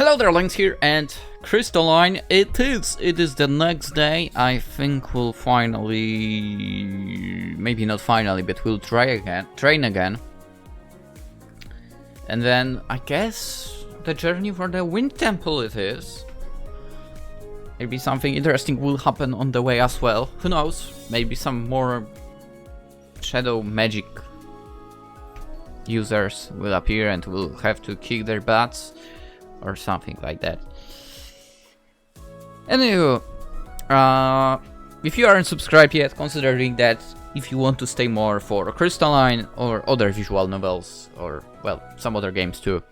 Hello there, Lynx here, and Crystalline, it is the next day. I think we'll finally, maybe not finally, but we'll train again. And then, I guess, the journey for the Wind Temple it is. Maybe something interesting will happen on the way as well, who knows, maybe some more shadow magic users will appear and we'll have to kick their butts. Or something like that. Anywho, if you aren't subscribed yet, consider doing that if you want to stay more for Crystalline or other visual novels, or, well, some other games too.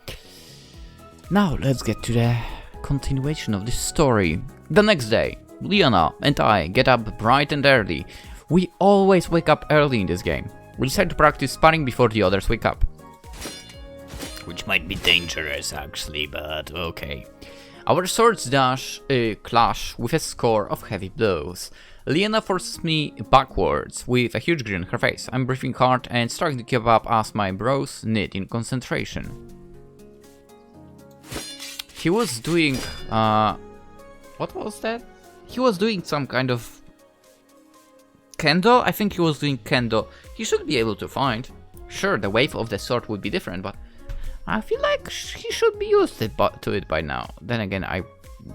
Now, let's get to the continuation of this story. The next day, Leanna and I get up bright and early. We always wake up early in this game. We decide to practice sparring before the others wake up. Which might be dangerous actually, but okay. Our swords clash with a score of heavy blows. Leanna forces me backwards with a huge grin on her face. I'm breathing hard and starting to keep up as my brows knit in concentration. He was doing what was that? He was doing some kind of kendo? I think he was doing kendo. He should be able to find. Sure, the wave of the sword would be different, but I feel like he should be used to it by now. Then again, I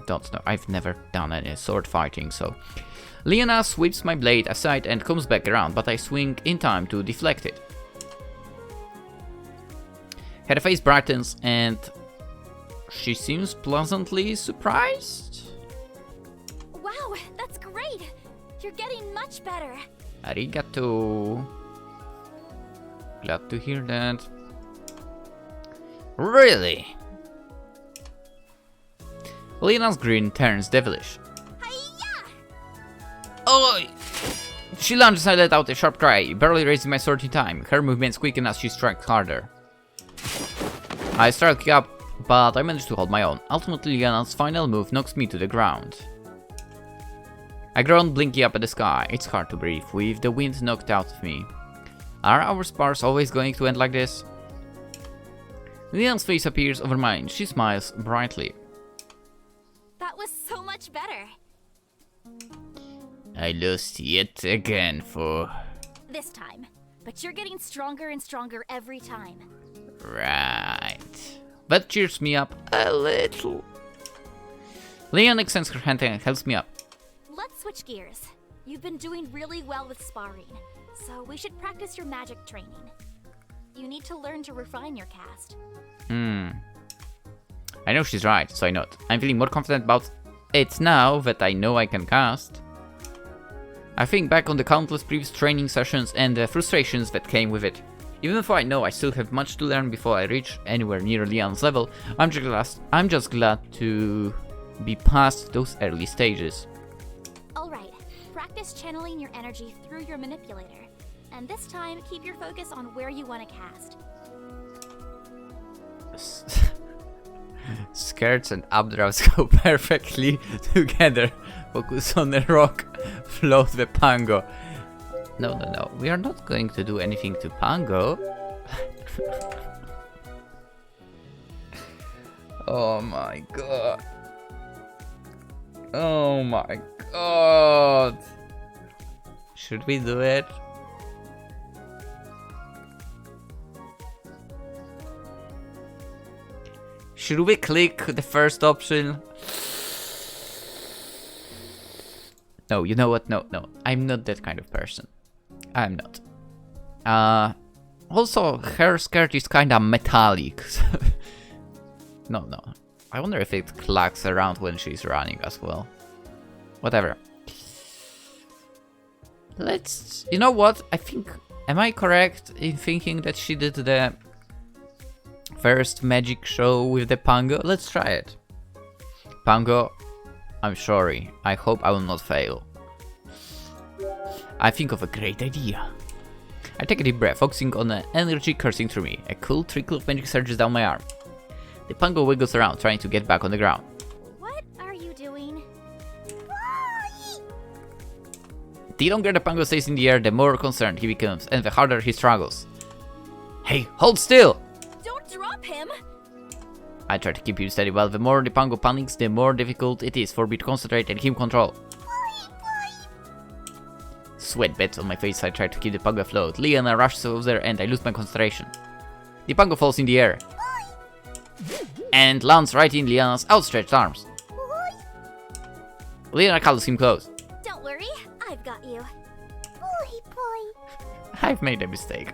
don't know. I've never done any sword fighting, so... Leanna sweeps my blade aside and comes back around, but I swing in time to deflect it. Her face brightens and she seems pleasantly surprised. Wow, that's great! You're getting much better. Arigato. Glad to hear that. Really? Leanna's grin turns devilish. Hi-ya! Oi! She lunges and let out a sharp cry, barely raising my sword in time. Her movements quicken as she strikes harder. I start up, but I manage to hold my own. Ultimately, Leanna's final move knocks me to the ground. I groan, blinking up at the sky. It's hard to breathe, with the wind knocked out of me. Are our spars always going to end like this? Leanna's face appears over mine. She smiles brightly. That was so much better. I lost yet again for... This time. But you're getting stronger and stronger every time. Right. That cheers me up a little. Leanna extends her hand and helps me up. Let's switch gears. You've been doing really well with sparring, so we should practice your magic training. You need to learn to refine your cast. I know she's right, so I nod. I'm feeling more confident about it now that I know I can cast. I think back on the countless previous training sessions and the frustrations that came with it. Even though I know I still have much to learn before I reach anywhere near Leanna's level, I'm just glad to be past those early stages. Alright, practice channeling your energy through your manipulator. And this time, keep your focus on where you want to cast. Skirts and updraws go perfectly together. Focus on the rock, float the Pango. No, we are not going to do anything to Pango. Oh my god. Oh my god. Should we do it? Should we click the first option? No, you know what? No. I'm not that kind of person. I'm not. Also, her skirt is kinda metallic. No. I wonder if it clacks around when she's running as well. Whatever. Let's... You know what? I think... Am I correct in thinking that she did the first magic show with the Pango? Let's try it. Pango, I'm sorry. I hope I will not fail. I think of a great idea. I take a deep breath, focusing on the energy coursing through me. A cool trickle of magic surges down my arm. The Pango wiggles around, trying to get back on the ground. What are you doing? The longer the Pango stays in the air, the more concerned he becomes, and the harder he struggles. Hey, hold still! Don't drop him! I try to keep him steady, but the more the Pango panics, the more difficult it is for me to concentrate and keep control. Sweat beds on my face, I try to keep the Pango afloat. Leanna rushes over there and I lose my concentration. The Pango falls in the air and lands right in Leanna's outstretched arms. Leanna cuddles him close. Don't worry, I've got you. I've made a mistake.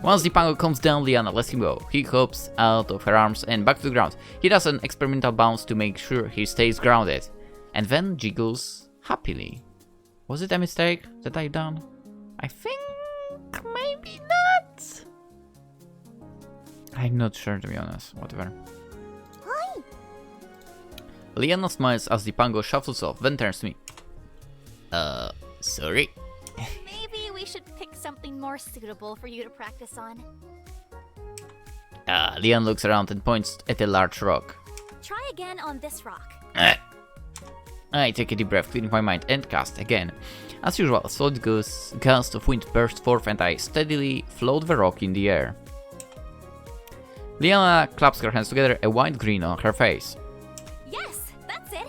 Once the Pango comes down, Leanna lets him go. He hops out of her arms and back to the ground. He does an experimental bounce to make sure he stays grounded, and then jiggles happily. Was it a mistake that I've done? I think maybe not. I'm not sure, to be honest. Whatever. Leanna smiles as the Pango shuffles off, then turns to me. Sorry. Maybe we should pick something more suitable for you to practice on. Leanna looks around and points at a large rock. Try again on this rock. I take a deep breath, clearing my mind, and cast again. As usual, a solid gust of wind bursts forth and I steadily float the rock in the air. Leanna claps her hands together, a wide grin on her face. Yes, that's it.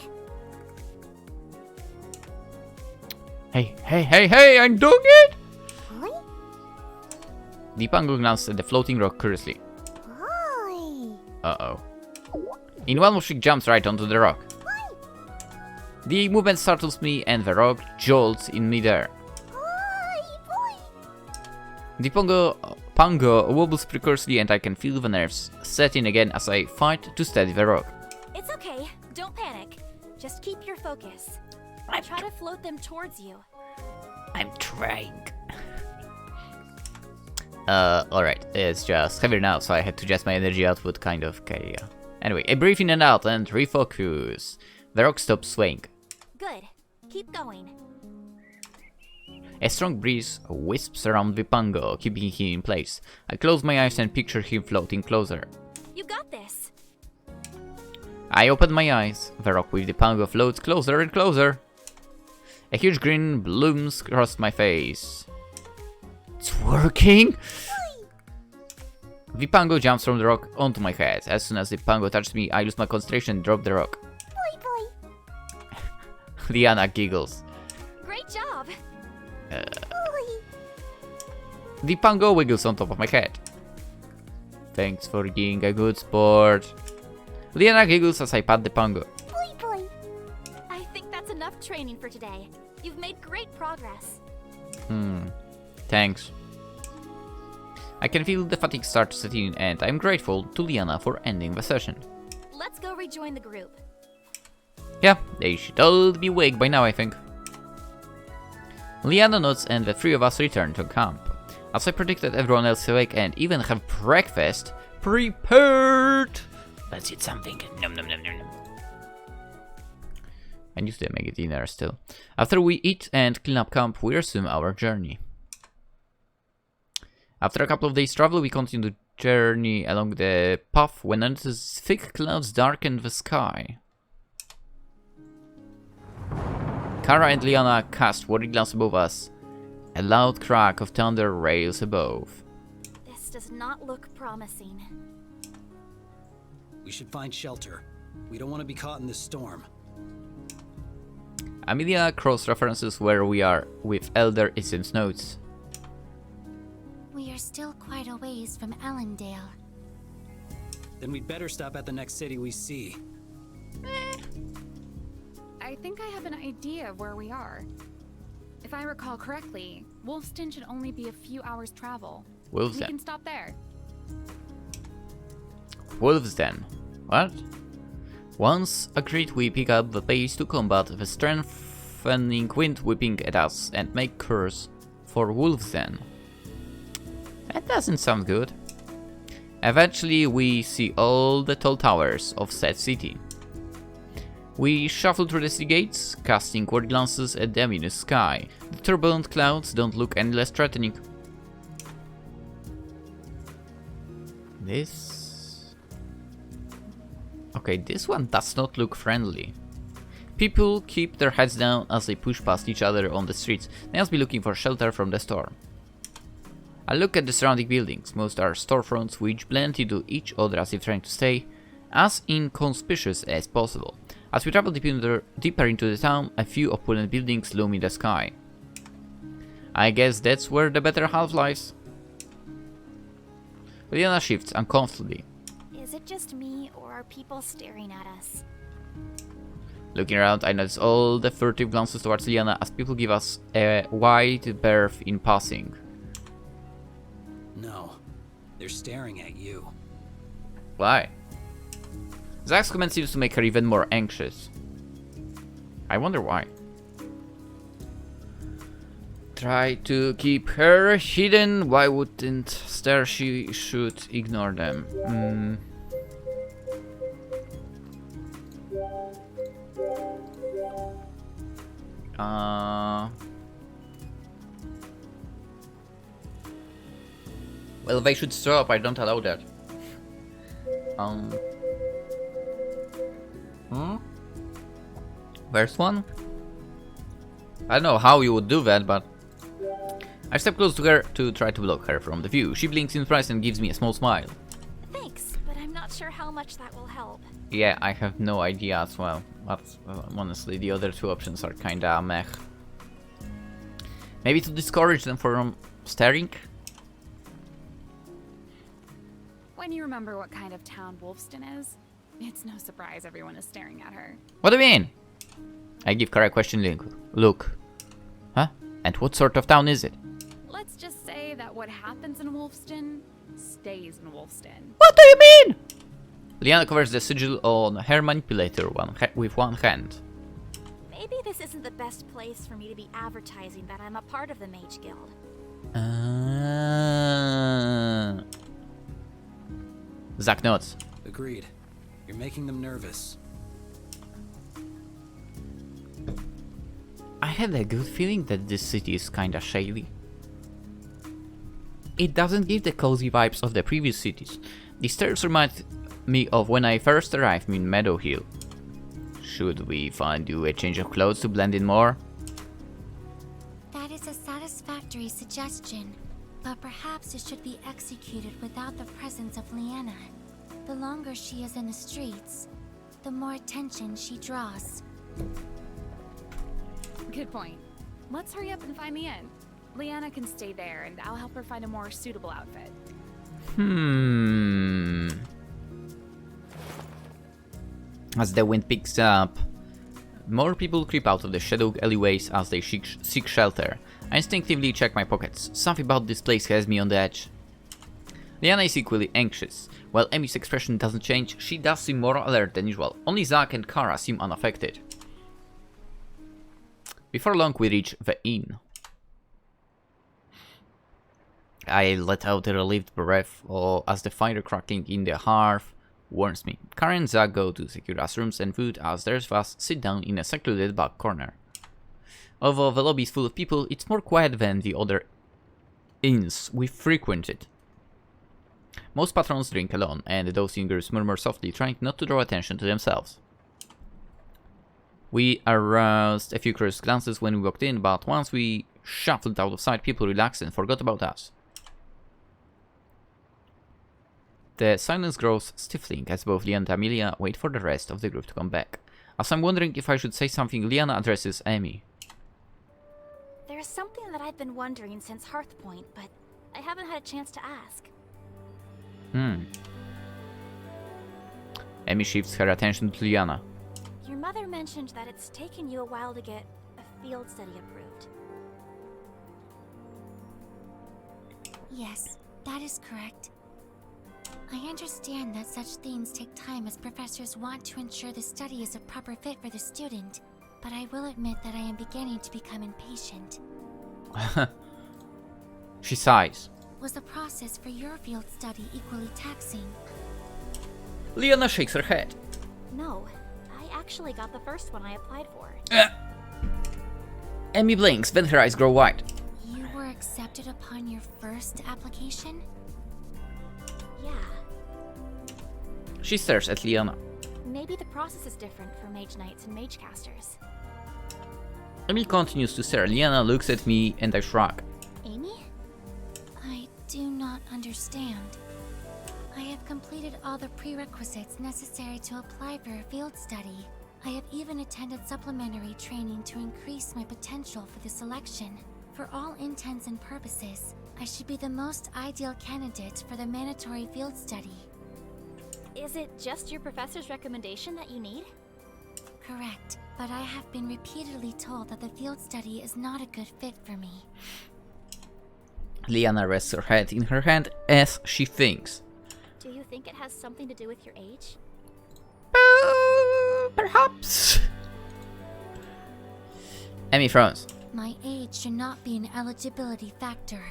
Hey, I'm doing it! The Pango glances at the floating rock curiously. Uh-oh. In one move, she jumps right onto the rock. The movement startles me and the rock jolts in midair. The Pango wobbles precariously and I can feel the nerves set in again as I fight to steady the rock. It's okay, don't panic. Just keep your focus. I try to float them towards you. I'm trying. Alright, it's just heavier now, so I had to adjust my energy output kind of. Okay, yeah. Anyway, I breathe in and out and refocus. The rock stops swaying. Good. Keep going. A strong breeze wisps around the Pango, keeping him in place. I close my eyes and picture him floating closer. You got this. I open my eyes. The rock with the Pango floats closer and closer. A huge grin blooms across my face. It's working! The Pango jumps from the rock onto my head. As soon as the Pango touches me, I lose my concentration and drop the rock. Leanna giggles. Great job. The Pango wiggles on top of my head. Thanks for being a good sport. Leanna giggles as I pat the Pango. I think that's enough training for today. You've made great progress. Thanks. I can feel the fatigue start to set in and I'm grateful to Leanna for ending the session. Let's go rejoin the group. Yeah, they should all be awake by now, I think. Leanna nods and the three of us return to camp. As I predicted, everyone else is awake and even have breakfast prepared. Let's eat something. Nom nom nom nom nom. I need to make dinner still. After we eat and clean up camp, we resume our journey. After a couple of days' travel, we continue the journey along the path when thick clouds darken the sky. Kara and Leanna cast worried glance above us. A loud crack of thunder rails above. This does not look promising. We should find shelter. We don't want to be caught in this storm. Amelia cross-references where we are with Elder Ism's notes. We are still quite a ways from Allendale. Then we'd better stop at the next city we see. I think I have an idea of where we are. If I recall correctly, Wolfston should only be a few hours' travel. We can stop there. Wolfsden. What? Once agreed, we pick up the pace to combat the strengthening wind whipping at us and make course for Wolfsden. That doesn't sound good. Eventually, we see all the tall towers of said city. We shuffle through the city gates, casting word glances at the ominous sky. The turbulent clouds don't look any less threatening. Okay, this one does not look friendly. People keep their heads down as they push past each other on the streets. They must be looking for shelter from the storm. I look at the surrounding buildings. Most are storefronts which blend into each other as if trying to stay as inconspicuous as possible. As we travel deeper into the town, a few opulent buildings loom in the sky. I guess that's where the better half lies. Leanna shifts uncomfortably. Is it just me, or are people staring at us? Looking around, I notice all the furtive glances towards Leanna as people give us a wide berth in passing. No, they're staring at you. Why? Zach's comment seems to make her even more anxious. I wonder why. Try to keep her hidden. Why wouldn't stare? She should ignore them. Well, they should stop. I don't allow that. First one? I don't know how you would do that, but I step close to her to try to block her from the view. She blinks in surprise and gives me a small smile. Thanks, but I'm not sure how much that will help. Yeah, I have no idea as well, but honestly, the other two options are kinda meh. Maybe to discourage them from staring? When you remember what kind of town Wolfston is, it's no surprise everyone is staring at her. What do you mean? I give Kara a questioning look. Huh? And what sort of town is it? Let's just say that what happens in Wolfston stays in Wolfston. What do you mean? Leanna covers the sigil on her manipulator with one hand. Maybe this isn't the best place for me to be advertising that I'm a part of the Mage Guild. Zach nods. Agreed. You're making them nervous. I had a good feeling that this city is kinda shady. It doesn't give the cozy vibes of the previous cities. These stairs remind me of when I first arrived in Meadow Hill. Should we find you a change of clothes to blend in more? That is a satisfactory suggestion, but perhaps it should be executed without the presence of Leanna. The longer she is in the streets, the more attention she draws. Good point. Let's hurry up and find the inn. Leanna can stay there, and I'll help her find a more suitable outfit. As the wind picks up, more people creep out of the shadowed alleyways as they seek shelter. I instinctively check my pockets. Something about this place has me on the edge. Leanna is equally anxious. While Emmy's expression doesn't change, she does seem more alert than usual. Only Zach and Kara seem unaffected. Before long, we reach the inn. I let out a relieved breath as the fire crackling in the hearth warns me. Kara and Zach go to secure us rooms and food as the rest of us sit down in a secluded back corner. Although the lobby is full of people, it's more quiet than the other inns we frequented. Most patrons drink alone, and those singers murmur softly, trying not to draw attention to themselves. We aroused a few curious glances when we walked in, but once we shuffled out of sight, people relaxed and forgot about us. The silence grows stifling as both Leanna and Amelia wait for the rest of the group to come back. As I'm wondering if I should say something, Leanna addresses Amy. There's something that I've been wondering since Hearthpoint, but I haven't had a chance to ask. Amy shifts her attention to Leanna. Your mother mentioned that it's taken you a while to get a field study approved. Yes, that is correct. I understand that such things take time as professors want to ensure the study is a proper fit for the student, but I will admit that I am beginning to become impatient. She sighs. Was the process for your field study equally taxing? Leanna shakes her head. No, I actually got the first one I applied for. Amy blinks, then her eyes grow wide. You were accepted upon your first application? Yeah. She stares at Leanna. Maybe the process is different for Mage-Knights and Mage-Casters. Amy continues to stare. Leanna looks at me and I shrug. Amy? I do not understand. I have completed all the prerequisites necessary to apply for a field study. I have even attended supplementary training to increase my potential for the selection. For all intents and purposes, I should be the most ideal candidate for the mandatory field study. Is it just your professor's recommendation that you need? Correct, but I have been repeatedly told that the field study is not a good fit for me. Leanna rests her head in her hand as she thinks. Do you think it has something to do with your age? Perhaps. Emmy frowns. My age should not be an eligibility factor.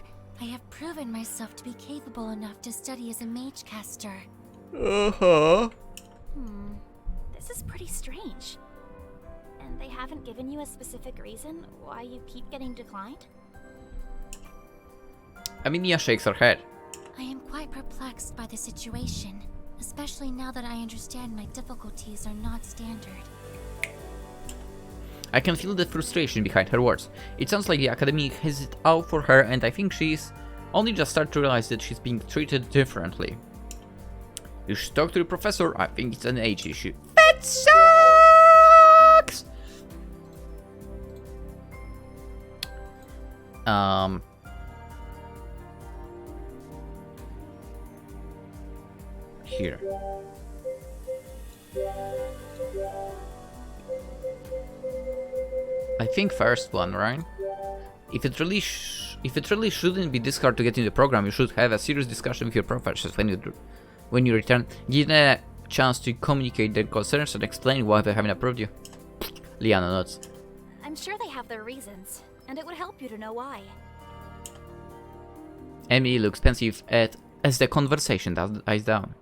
I have proven myself to be capable enough to study as a mage caster. Uh-huh. This is pretty strange. And they haven't given you a specific reason why you keep getting declined? Emilia shakes her head. I am quite perplexed by the situation, especially now that I understand my difficulties are not standard. I can feel the frustration behind her words. It sounds like the academy has it out for her, and I think she's only just started to realize that she's being treated differently. You should talk to the professor. I think it's an age issue. That sucks! Here. I think first one, right? If it really shouldn't be this hard to get in the program, you should have a serious discussion with your professors when you return. Give them a chance to communicate their concerns and explain why they haven't approved you. Leanna nods. I'm sure they have their reasons, and it would help you to know why. Emily looks pensive as the conversation dies down.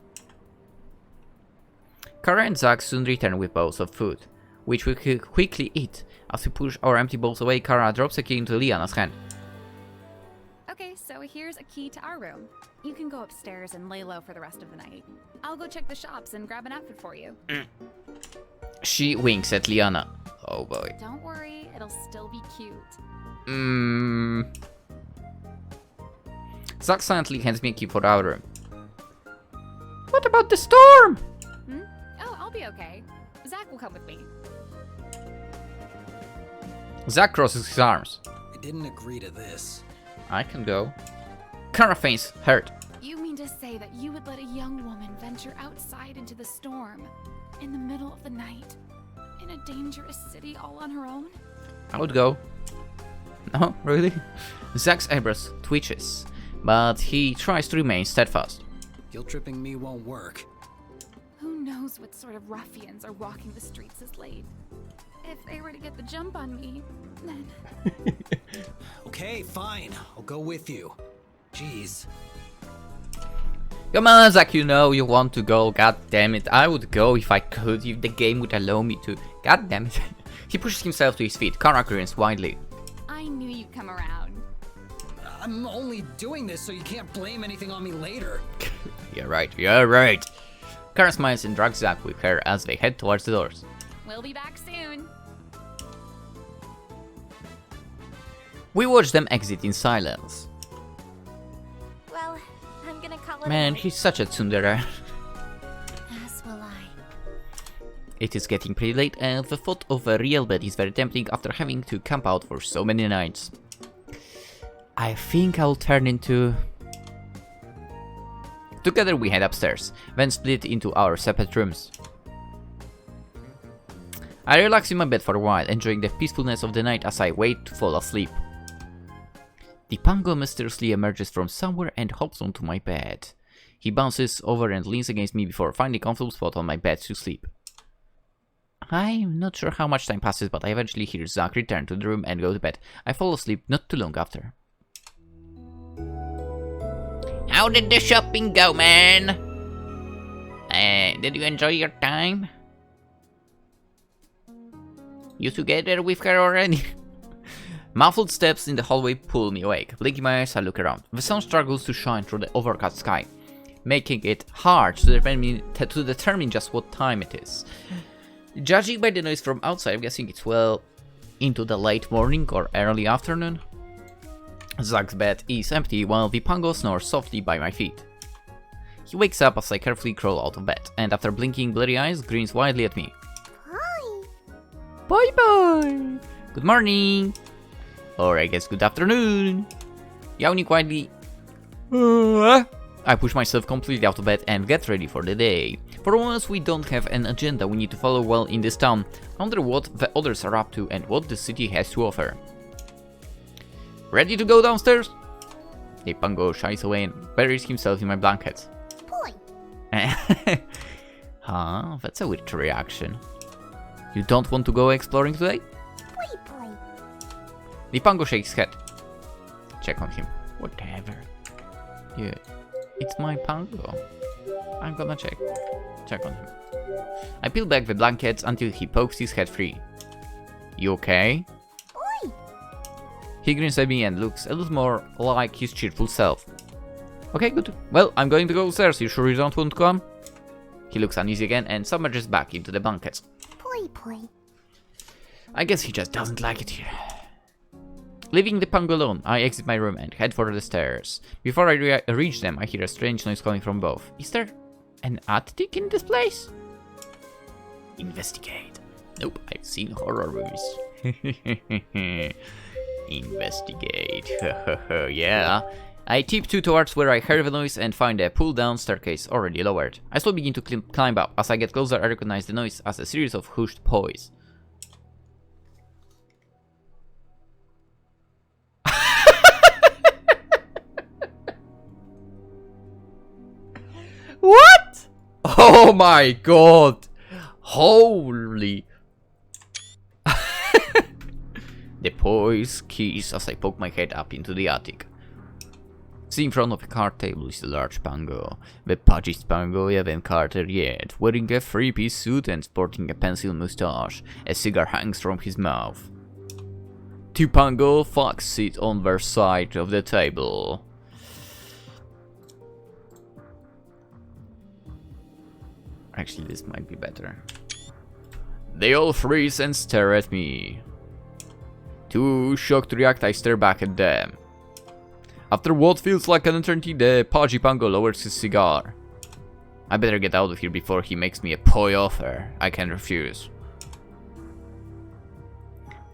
Kara and Zach soon return with bowls of food, which we could quickly eat. As we push our empty bowls away, Kara drops a key into Leanna's hand. Okay, so here's a key to our room. You can go upstairs and lay low for the rest of the night. I'll go check the shops and grab an outfit for you. She winks at Leanna. Oh boy. Don't worry, it'll still be cute. Zach silently hands me a key for our room. What about the storm? Oh, I'll be okay. Zach will come with me. Zach crosses his arms. I didn't agree to this. I can go. Kara feigns hurt. You mean to say that you would let a young woman venture outside into the storm, in the middle of the night, in a dangerous city all on her own? I would go. No, really? Zach's eyebrows twitches, but he tries to remain steadfast. Guilt tripping me won't work. Who knows what sort of ruffians are walking the streets this late? If they were to get the jump on me, then... Okay, fine. I'll go with you. Jeez. Come on, Zach, you know you want to go. God damn it. I would go if I could, if the game would allow me to. God damn it. He pushes himself to his feet. Kara grins widely. I knew you'd come around. I'm only doing this so you can't blame anything on me later. You're right, you're right. Kara smiles and drags Zach with her as they head towards the doors. We'll be back soon. We watch them exit in silence. Well, I'm gonna call it. Man, he's such a tsundere. As will I. It is getting pretty late and the thought of a real bed is very tempting after having to camp out for so many nights. I think I'll turn into... Together we head upstairs, then split into our separate rooms. I relax in my bed for a while, enjoying the peacefulness of the night as I wait to fall asleep. The Pango mysteriously emerges from somewhere and hops onto my bed. He bounces over and leans against me before finding a comfortable spot on my bed to sleep. I'm not sure how much time passes, but I eventually hear Zach return to the room and go to bed. I fall asleep not too long after. How did the shopping go, man? Did you enjoy your time? You together with her already? Muffled steps in the hallway pull me awake. Blinking my eyes, I look around. The sun struggles to shine through the overcast sky, making it hard to determine just what time it is. Judging by the noise from outside, I'm guessing it's well into the late morning or early afternoon. Zach's bed is empty while the Pangos snores softly by my feet. He wakes up as I carefully crawl out of bed, and after blinking blurry eyes, grins wildly at me. Hi. Bye bye! Good morning! Or I guess good afternoon! Yawning quietly, I push myself completely out of bed and get ready for the day. For once we don't have an agenda we need to follow well in this town. I wonder what the others are up to and what the city has to offer. Ready to go downstairs? A Pango shies away and buries himself in my blankets. Boy. Huh, that's a weird reaction. You don't want to go exploring today? Boy. The Pango shakes his head. Check on him. Whatever. Yeah, it's my Pango. I'm gonna check on him. I peel back the blankets until he pokes his head free. You okay? Boy. He grins at me and looks a little more like his cheerful self. Okay, good. Well, I'm going to go upstairs. You sure you don't want to come? He looks uneasy again and submerges back into the blankets. Boy. I guess he just doesn't like it here. Leaving the Pango alone, I exit my room and head for the stairs. Before I reach them, I hear a strange noise coming from above. Is there an attic in this place? Investigate. Nope, I've seen horror movies. Investigate. Yeah. I tiptoe towards where I hear the noise and find a pull-down staircase already lowered. I slowly begin to climb up. As I get closer, I recognize the noise as a series of hushed poise. What? Oh my god! Holy! The poise keys as I poke my head up into the attic. See, in front of a card table is a large Pango. The pudgiest Pango I have encountered yet, wearing a three-piece suit and sporting a pencil mustache. A cigar hangs from his mouth. Two Pango fox sit on their side of the table. Actually, this might be better. They all freeze and stare at me. Too shocked to react, I stare back at them. After what feels like an eternity, the pudgy Pango lowers his cigar. I better get out of here before he makes me a poi offer I can refuse.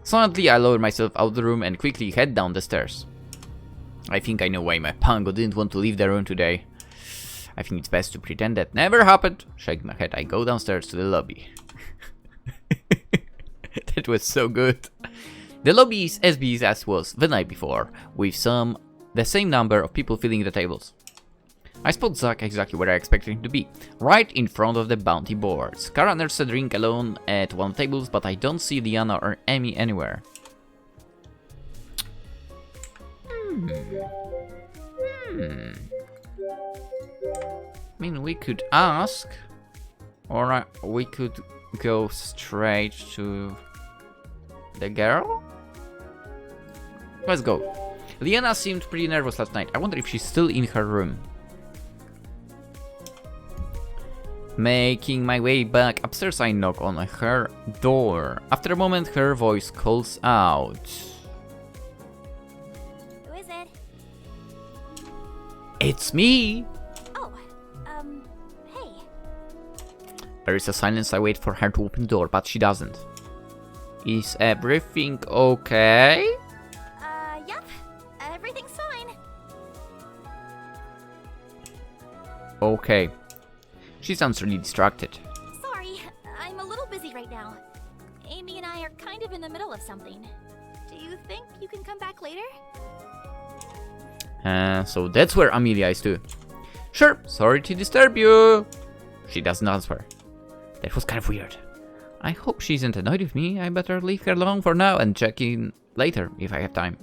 Silently, I lower myself out of the room and quickly head down the stairs. I think I know why my Pango didn't want to leave the room today. I think it's best to pretend that never happened. Shaking my head, I go downstairs to the lobby. That was so good. The lobby is as busy as was the night before, with the same number of people filling the tables. I spot Zack exactly where I expected him to be, right in front of the bounty boards. Kara nurses a drink alone at one of the tables, but I don't see Leanna or Amy anywhere. I mean, we could ask, or we could go straight to the girl? Let's go. Leanna seemed pretty nervous last night. I wonder if she's still in her room. Making my way back upstairs, I knock on her door. After a moment, her voice calls out. Who is it? It's me! Oh, hey. There is a silence. I wait for her to open the door, but she doesn't. Is everything okay? Yep. Everything's fine. Okay. She sounds really distracted. Sorry, I'm a little busy right now. Amy and I are kind of in the middle of something. Do you think you can come back later? So that's where Amelia is too. Sure, sorry to disturb you. She doesn't answer. That was kind of weird. I hope she isn't annoyed with me. I better leave her alone for now and check in later if I have time.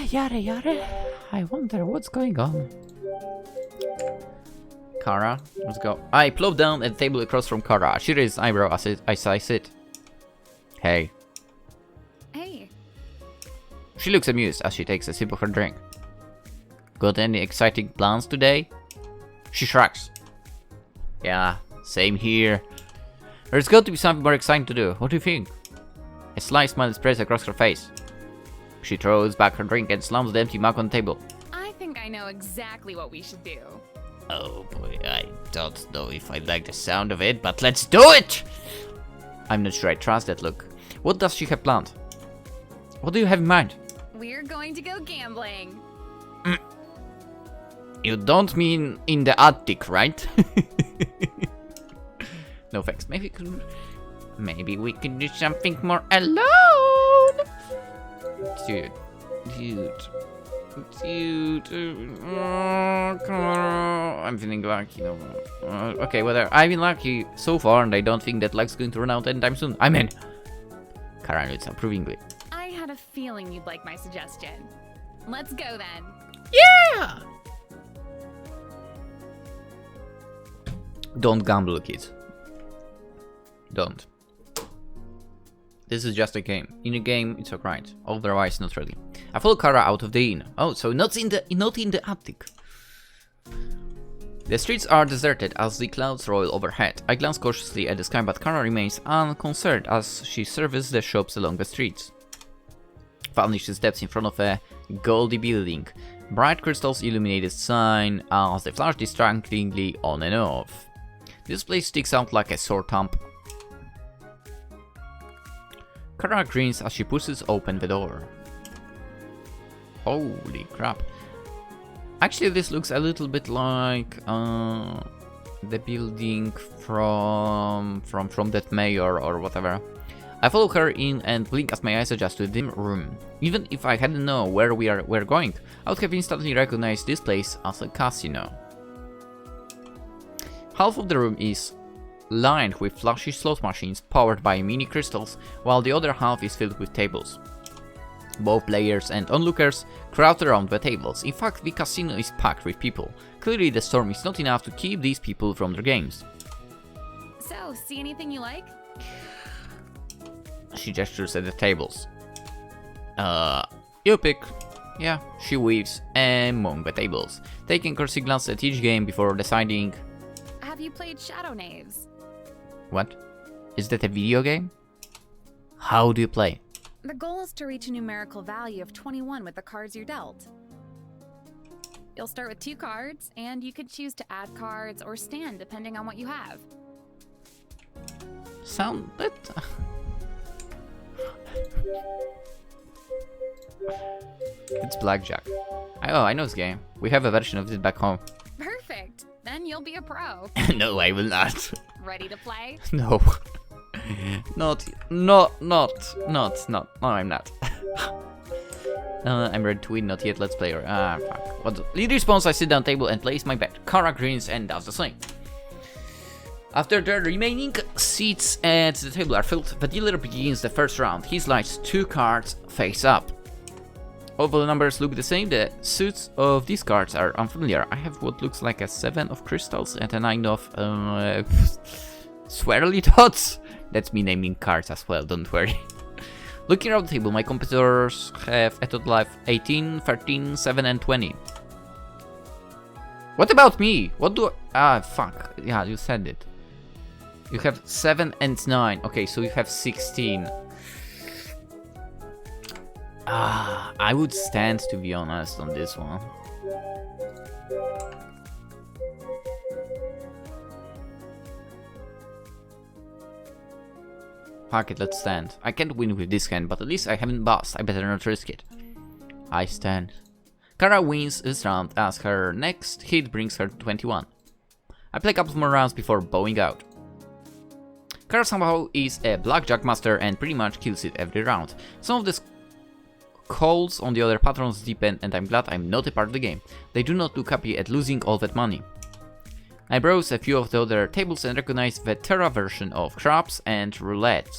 Yare. I wonder what's going on. Kara, let's go. I plop down at the table across from Kara. She raises an eyebrow as I sit. Hey. Hey. She looks amused as she takes a sip of her drink. Got any exciting plans today? She shrugs. Yeah, same here. There's got to be something more exciting to do. What do you think? A sly smile spreads across her face. She throws back her drink and slams the empty mug on the table. I think I I know exactly what we should do. Oh boy, I don't know if I like the sound of it, but let's do it! I'm not sure I trust that look. What does she have planned? What do you have in mind? We're going to go gambling. You don't mean in the attic, right? No thanks. Maybe we can do something more alone. Dude. Come on. I'm feeling lucky. No. Okay, whatever. I've been lucky so far, and I don't think that luck's going to run out anytime soon. I'm in. Kara nods approvingly. I had a feeling you'd like my suggestion. Let's go then. Yeah! Don't gamble, kids. Don't. This is just a game. In a game, it's alright. Otherwise, not really. I follow Kara out of the inn. Oh, so not in the attic. The streets are deserted as the clouds roll overhead. I glance cautiously at the sky, but Kara remains unconcerned as she surveys the shops along the streets. Finally, she steps in front of a goldy building. Bright crystals illuminate the sign as they flash distractingly on and off. This place sticks out like a sore thumb. Kara grins as she pushes open the door. Holy crap. Actually, this looks a little bit like the building from that mayor or whatever. I follow her in and blink as my eyes adjust to the dim room. Even if I hadn't known where we're going, I would have instantly recognized this place as a casino. Half of the room is lined with flashy slot machines powered by mini crystals, while the other half is filled with tables. Both players and onlookers crowd around the tables. In fact, the casino is packed with people. Clearly, the storm is not enough to keep these people from their games. So, see anything you like? She gestures at the tables. You pick. Yeah, she weaves among the tables, taking a cursory glance at each game before deciding. Have you played Shadow Knaves? What? Is that a video game? How do you play? The goal is to reach a numerical value of 21 with the cards you're dealt. You'll start with 2 cards, and you could choose to add cards or stand depending on what you have. Sound bit. It's blackjack. Oh, I know this game. We have a version of it back home. Perfect. Then you'll be a pro. No, I will not. Ready to play? No. No, I'm not. I'm ready to win, not yet, let's play. Fuck. What? Lead response, I sit down table and place my bet. Kara grins and does the same. After the remaining seats at the table are filled, the dealer begins the first round. He slides 2 cards face up. Although the numbers look the same, the suits of these cards are unfamiliar. I have what looks like a 7 of crystals and a 9 of swirly dots. That's me naming cards as well, don't worry. Looking around the table, my competitors have a total of 18, 13, 7 and 20. What about me? What do I... fuck. Yeah, you said it. You have 7 and 9. Okay, so you have 16. I would stand, to be honest, on this one. Fuck it, let's stand. I can't win with this hand, but at least I haven't bust. I better not risk it. I stand. Kara wins this round as her next hit brings her to 21. I play a couple more rounds before bowing out. Kara somehow is a blackjack master and pretty much kills it every round. Some of the calls on the other patrons deepen, and I'm glad I'm not a part of the game. They do not look happy at losing all that money. I browse a few of the other tables and recognize the Terra version of craps and roulette.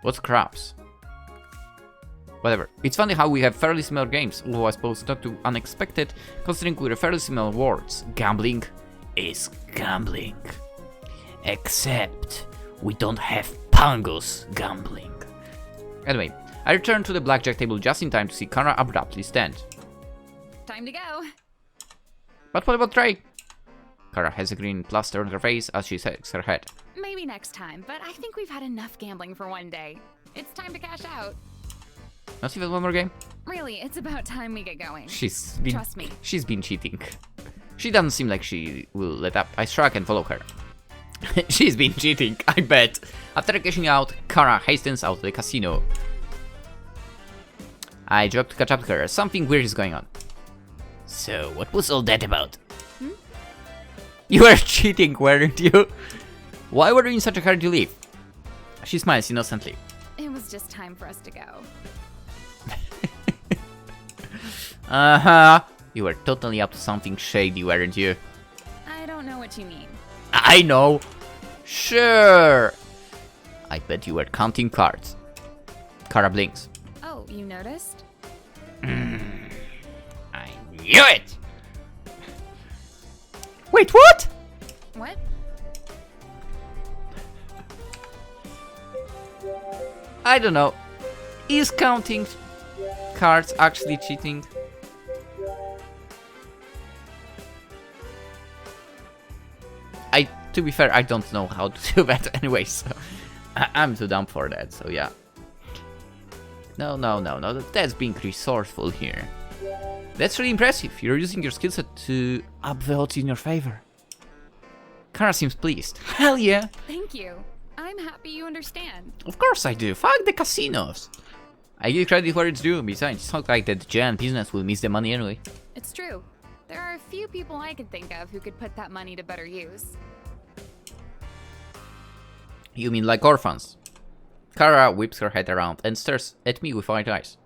What's craps? Whatever. It's funny how we have fairly similar games, although I suppose not too unexpected, considering we're fairly similar words. Gambling is gambling. Except we don't have Pangos gambling. Anyway, I return to the blackjack table just in time to see Kara abruptly stand. Time to go. But what about Trey? Kara has a green plaster on her face as she shakes her head. Maybe next time, but I think we've had enough gambling for one day. It's time to cash out. Not even one more game? Really, it's about time we get going. Trust me. She's been cheating. She doesn't seem like she will let up. I shrug and follow her. She's been cheating, I bet. After cashing out, Kara hastens out of the casino. I jog to catch up to her. Something weird is going on. So, what was all that about? You were cheating, weren't you? Why were you in such a hurry to leave? She smiles innocently. It was just time for us to go. Uh-huh. You were totally up to something shady, weren't you? I don't know what you mean. I know. Sure. I bet you were counting cards. Kara blinks. Oh, you noticed? I knew it! Wait, what? What? I don't know. Is counting cards actually cheating? To be fair, I don't know how to do that anyway, so I'm too dumb for that, so yeah. No, that's being resourceful here. That's really impressive. You're using your skill set to up the odds in your favor. Kara seems pleased. Hell yeah! Thank you. I'm happy you understand. Of course I do. Fuck the casinos. I give credit where it's due. Besides, it's not like that giant business will miss the money anyway. It's true. There are a few people I could think of who could put that money to better use. You mean like orphans? Kara whips her head around and stares at me with wide eyes.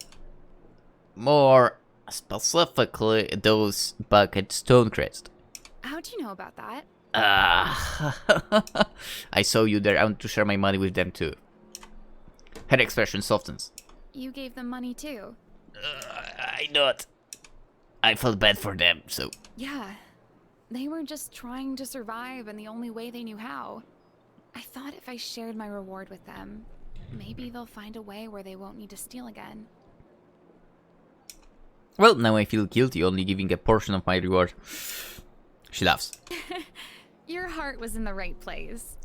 More specifically, those bucket Stonecrest. How'd you know about that? I saw you there. I want to share my money with them too. Her expression softens. You gave them money too. I not. I felt bad for them, so... Yeah. They were just trying to survive in the only way they knew how. I thought if I shared my reward with them, maybe they'll find a way where they won't need to steal again. Well, now I feel guilty only giving a portion of my reward. She laughs. Your heart was in the right place.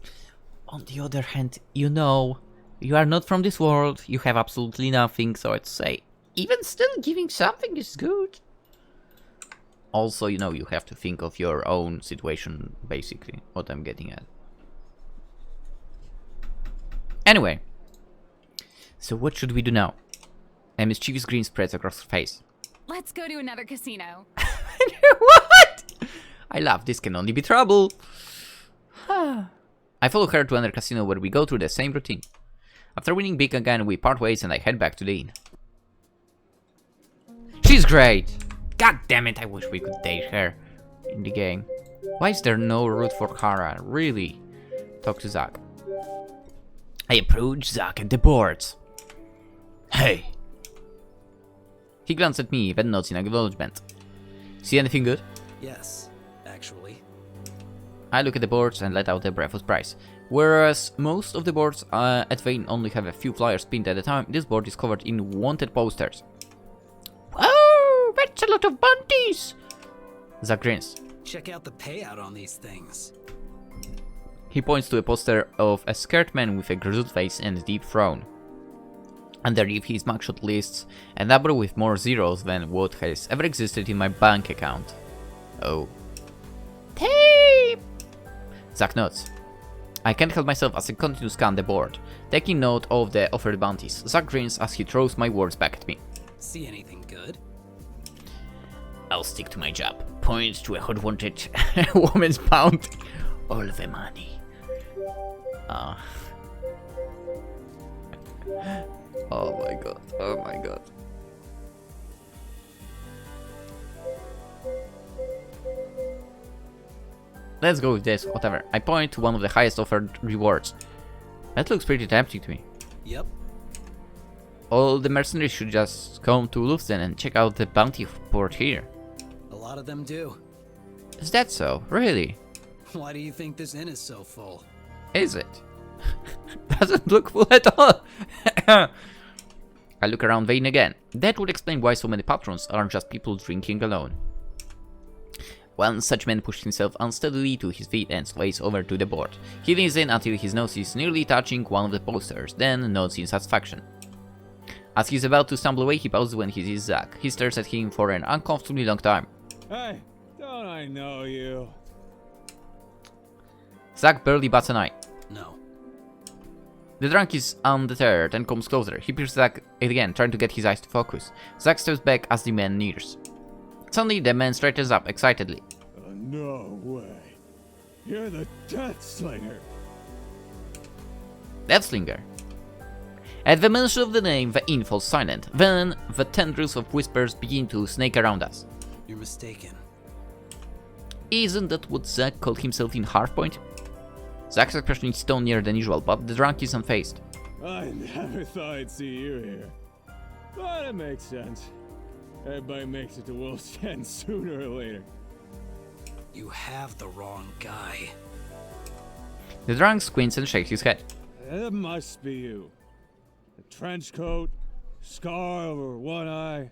On the other hand, you know, you are not from this world, you have absolutely nothing, so I'd say, even still giving something is good. Also, you know, you have to think of your own situation, basically, what I'm getting at. Anyway, so what should we do now? A mischievous grin spreads across her face. Let's go to another casino. What? I laugh, this can only be trouble. I follow her to another casino where we go through the same routine. After winning big again, we part ways and I head back to the inn. She's great! God damn it, I wish we could date her in the game. Why is there no route for Kara? Really? Talk to Zach. I approach Zach at the boards. Hey. He glanced at me, then nods in acknowledgement. See anything good? Yes, actually. I look at the boards and let out a breath of surprise. Whereas most of the boards at Vane only have a few flyers pinned at a time, this board is covered in wanted posters. Whoa, that's a lot of bounties! Zach grins. Check out the payout on these things. He points to a poster of a scared man with a grizzled face and a deep frown. Underneath his mugshot lists a number with more zeros than what has ever existed in my bank account. Oh. Tape! Zach nods. I can't help myself as I continue to scan the board, taking note of the offered bounties. Zach grins as he throws my words back at me. See anything good? I'll stick to my job. Point to a hot wanted woman's bounty. All the money. Oh my god, oh my god. Let's go with this, whatever. I point to one of the highest offered rewards. That looks pretty tempting to me. Yep. All the mercenaries should just come to Lufsen and check out the bounty port here. A lot of them do. Is that so? Really? Why do you think this inn is so full? Is it? Doesn't look full at all. I look around Vane again. That would explain why so many patrons aren't just people drinking alone. One such man pushed himself unsteadily to his feet and sways over to the board. He leans in until his nose is nearly touching one of the posters, then nods in satisfaction. As he's about to stumble away, he pauses when he sees Zack. He stares at him for an uncomfortably long time. Hey, don't I know you? Zack barely bats an eye. No. The drunk is undeterred and comes closer. He peers Zack again, trying to get his eyes to focus. Zack steps back as the man nears. Suddenly, the man straightens up excitedly. No way. You're the Death Slinger. Deathslinger. At the mention of the name, the inn falls silent. Then, the tendrils of whispers begin to snake around us. You're mistaken. Isn't that what Zack called himself in Hardpoint? Zack's expression is stonier than usual, but the drunk is unfazed. I never thought I'd see you here. But it makes sense. Everybody makes it to Wolf's Den sooner or later. You have the wrong guy. The drunk squints and shakes his head. It must be you. The trench coat, scar over one eye.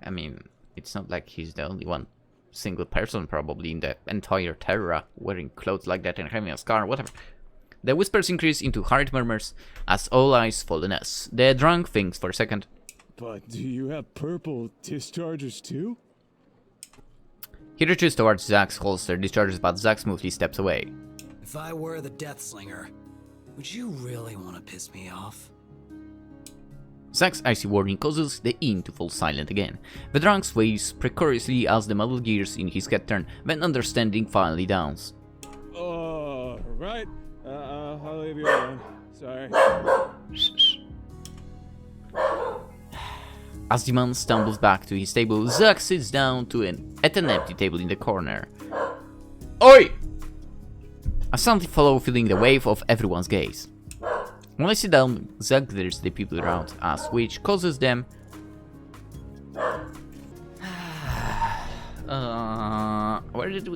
I mean, it's not like he's the only one single person probably in the entire Terra wearing clothes like that and having a scar, whatever. The whispers increase into hurried murmurs as all eyes fall on us. The drunk thinks for a second. But do you have purple dischargers too? He reaches towards Zack's holster, discharges, but Zack smoothly steps away. If I were the Death Slinger, would you really want to piss me off? Zack's icy warning causes the inn to fall silent again. The drunk sways precariously as the metal gears in his head turn, when understanding finally dawns. Right. I'll leave you alone. Sorry. As the man stumbles back to his table, Zack sits down at an empty table in the corner. Oi! I suddenly follow, feeling the wave of everyone's gaze. When I sit down, Zack glares the people around us, which causes them...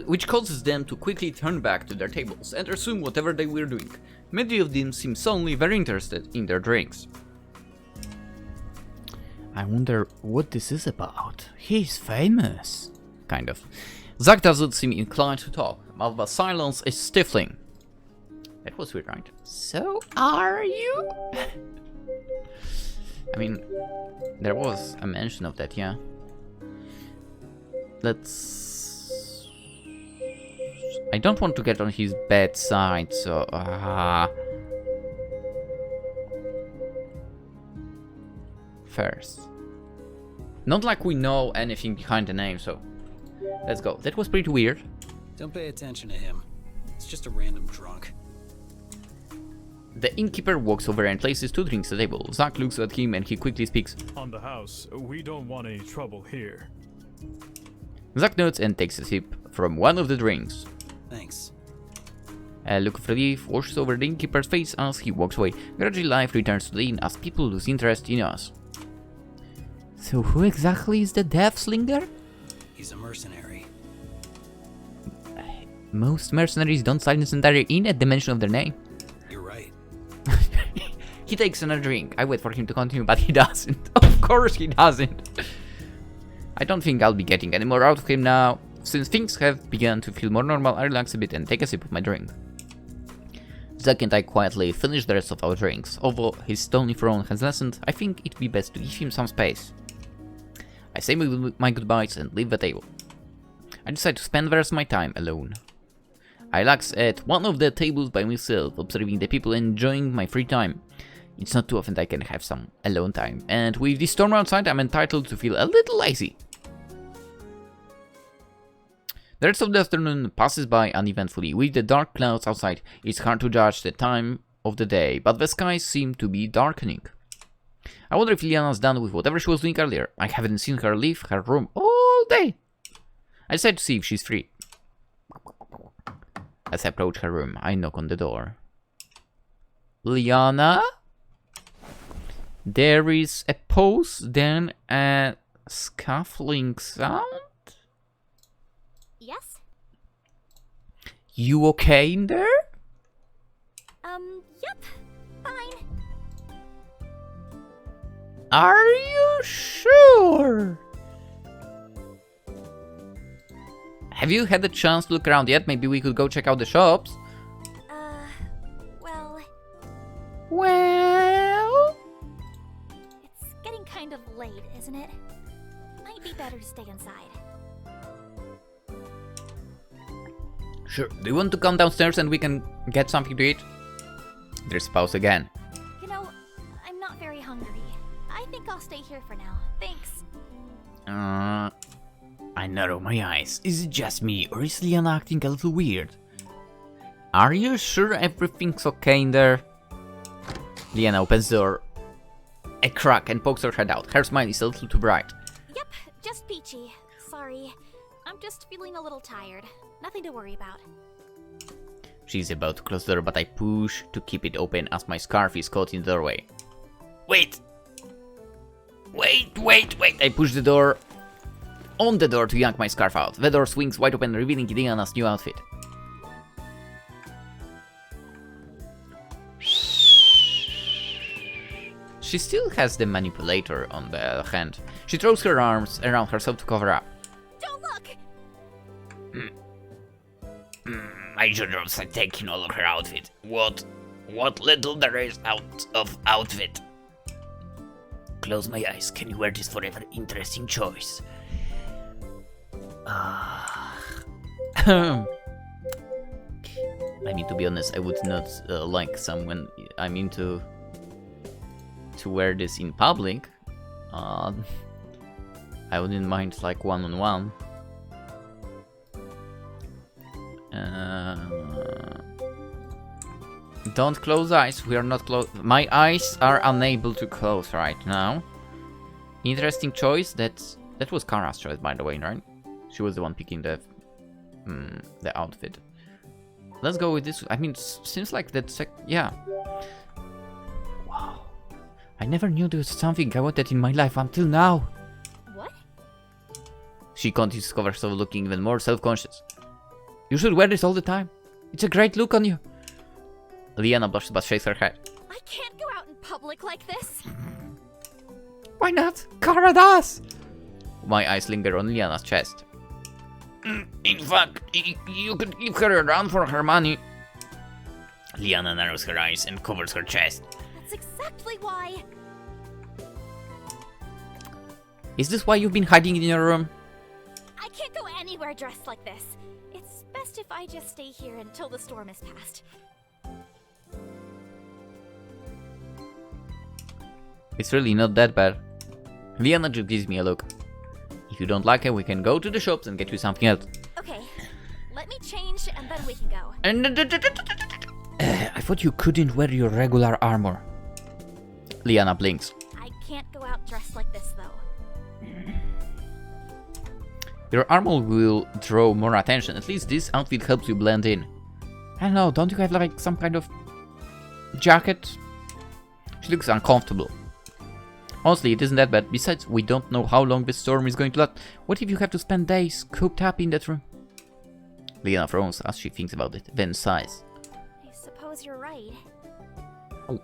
which causes them to quickly turn back to their tables and resume whatever they were doing. Many of them seem suddenly very interested in their drinks. I wonder what this is about. He's famous. Kind of. Zack doesn't seem inclined to talk, but the silence is stifling. That was weird, right? So, are you? I mean, there was a mention of that, yeah. I don't want to get on his bad side, so... First. Not like we know anything behind the name, so... Let's go. That was pretty weird. Don't pay attention to him. It's just a random drunk. The innkeeper walks over and places 2 drinks at the table. Zack looks at him and he quickly speaks. On the house, we don't want any trouble here. Zack nods and takes a sip from one of the drinks. Thanks. A look of relief washes over the innkeeper's face as he walks away. Gradually life returns to the inn as people lose interest in us. So who exactly is the Death Slinger? He's a mercenary. Most mercenaries don't silence an entire inn at the mention of their name. You're right. He takes another drink. I wait for him to continue, but he doesn't. Of course he doesn't. I don't think I'll be getting any more out of him now. Since things have begun to feel more normal, I relax a bit and take a sip of my drink. Zack and I quietly finish the rest of our drinks. Although his stony throne has lessened, I think it'd be best to give him some space. I say my goodbyes and leave the table. I decide to spend the rest of my time alone. I relax at one of the tables by myself, observing the people enjoying my free time. It's not too often I can have some alone time, and with the storm outside, I'm entitled to feel a little lazy. The rest of the afternoon passes by uneventfully. With the dark clouds outside, it's hard to judge the time of the day, but the skies seem to be darkening. I wonder if Leanna's done with whatever she was doing earlier. I haven't seen her leave her room all day. I decide to see if she's free. As I approach her room, I knock on the door. Leanna? There is a pause, then a scuffling sound? Yes? You okay in there? Yep. Fine. Are you sure? Have you had the chance to look around yet? Maybe we could go check out the shops. Well... Well... It's getting kind of late, isn't it? Might be better to stay inside. Sure, do you want to come downstairs and we can get something to eat? There's pause again. You know, I'm not very hungry. I think I'll stay here for now. Thanks. I narrow my eyes. Is it just me, or is Leanna acting a little weird? Are you sure everything's okay in there? Leanna opens the door a crack and pokes her head out. Her smile is a little too bright. Yep, just peachy. Sorry. I'm just feeling a little tired. Nothing to worry about. She's about to close the door, but I push to keep it open as my scarf is caught in the doorway. Wait! I push the door on the door to yank my scarf out. The door swings wide open, revealing Leanna's new outfit. She still has the manipulator on the hand. She throws her arms around herself to cover up. Don't look! My generals are taking all of her outfit. What little there is out of outfit. Close my eyes. Can you wear this forever? Interesting choice. I mean, to be honest, I would not like someone I'm into to wear this in public. I wouldn't mind like one-on-one. Don't close eyes. We are not close. My eyes are unable to close right now. Interesting choice. That was Kara's choice, by the way, right? She was the one picking the outfit. Let's go with this. I mean, seems like that's yeah. Wow. I never knew there was something I wanted in my life until now. What? She continues to cover herself, looking even more self-conscious. You should wear this all the time. It's a great look on you. Leanna blushes but shakes her head. I can't go out in public like this. Why not? Kara does! My eyes linger on Leanna's chest. In fact, you could give her around for her money. Leanna narrows her eyes and covers her chest. That's exactly why. Is this why you've been hiding in your room? I can't go anywhere dressed like this. It's best if I just stay here until the storm is past. It's really not that bad. Leanna just gives me a look. If you don't like it, we can go to the shops and get you something else. Okay, let me change and then we can go. I thought you couldn't wear your regular armor. Leanna blinks. I can't go out dressed like this though. Your armor will draw more attention. At least this outfit helps you blend in. I don't know, don't you have like some kind of jacket? She looks uncomfortable. Honestly, it isn't that bad. Besides, we don't know how long this storm is going to last. What if you have to spend days cooped up in that room? Leanna frowns as she thinks about it, then sighs. I suppose you're right. Oh.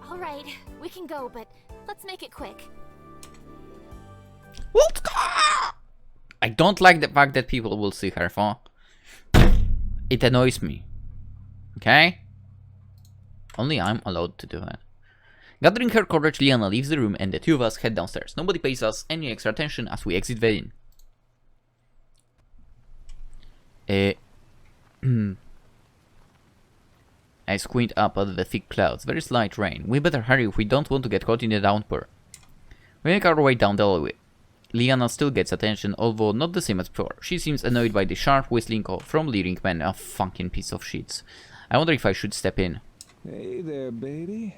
Alright, we can go, but let's make it quick. Let's go! I don't like the fact that people will see her for. It annoys me. Okay? Only I'm allowed to do that. Gathering her courage, Leanna leaves the room and the two of us head downstairs. Nobody pays us any extra attention as we exit the inn. I squint up at the thick clouds. Very slight rain. We better hurry if we don't want to get caught in the downpour. We make our way down the hallway. Leanna still gets attention, although not the same as before. She seems annoyed by the sharp whistling from leading men. A fucking piece of shit. I wonder if I should step in. Hey there, baby.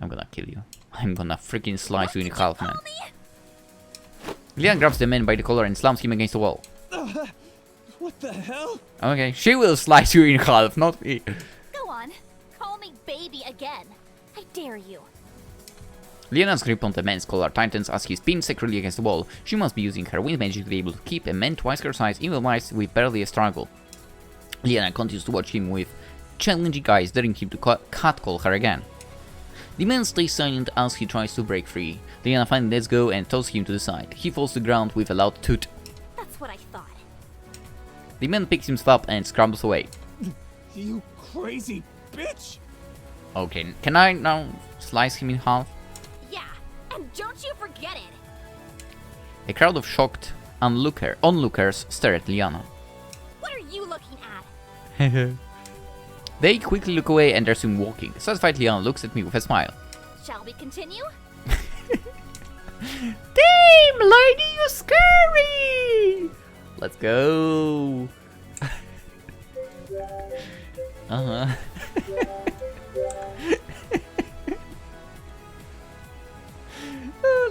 I'm gonna kill you. I'm gonna freaking slice you in half, man. Leanna grabs the man by the collar and slams him against the wall. What the hell? Okay, she will slice you in half, not me. Go on, call me baby again. I dare you. Leanna's grip on the man's collar tightens as he spins secretly against the wall. She must be using her wind magic to be able to keep a man twice her size even whilst with barely a struggle. Leanna continues to watch him with challenging eyes, daring him to catcall her again. The man stays silent as he tries to break free. Leanna finally lets go and tosses him to the side. He falls to the ground with a loud toot. That's what I thought. The man picks himself up and scrambles away. You crazy bitch! Okay, can I now slice him in half? Yeah, And don't you forget it! A crowd of shocked onlookers stare at Leanna. What are you looking at? They quickly look away and resume walking. Satisfied, Leanna looks at me with a smile. Shall we continue? Damn, lady, you're scary! Let's go. Uh-huh.